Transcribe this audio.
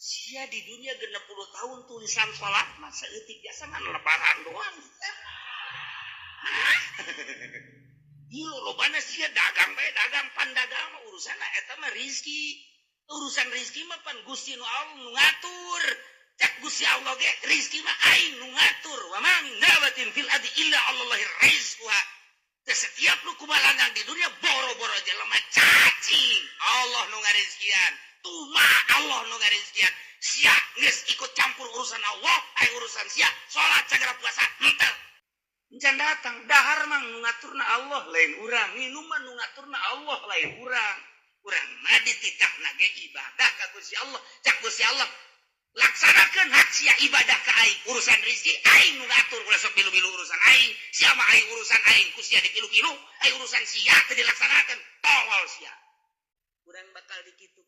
sia di dunia 60 tahun tulisan salat mah saeutik biasa mah lebaran doang. Ieu lobana sia dagang bae, dagang pandagang mah urusanna eta mah rezeki. Urusan rezeki mah pan Gusti nu Allah nu ngatur. Cak Gusti Allah ge rezeki mah aing nu ngatur. Wa ma min dabatin fil ardi illa 'alallahi rizquha. Setiap nu kumalangan di dunia boro-boro jelema cacing. Allah nu ngarizkian. Tuma Allah nu ngarizkian. Sia geus ikut campur urusan Allah, ai urusan sia salat sagara puasa henteu. Encan datang dahar mah nu ngaturna Allah lain urang, minum mah nu ngaturna Allah lain urang. Urang mah dititahna ge ibadah ka Gusti Allah. Cak Gusti Allah laksanakeun hak sia ibadah ka aing. Urusan rezeki aing nu ngatur, ulah sok pilu-pilu urusan aing. Sia mah aing urusan aing, ku sia dipilu-pilu, aing urusan sia teu dilaksanakeun. Tolol sia. Urang bakal dikitu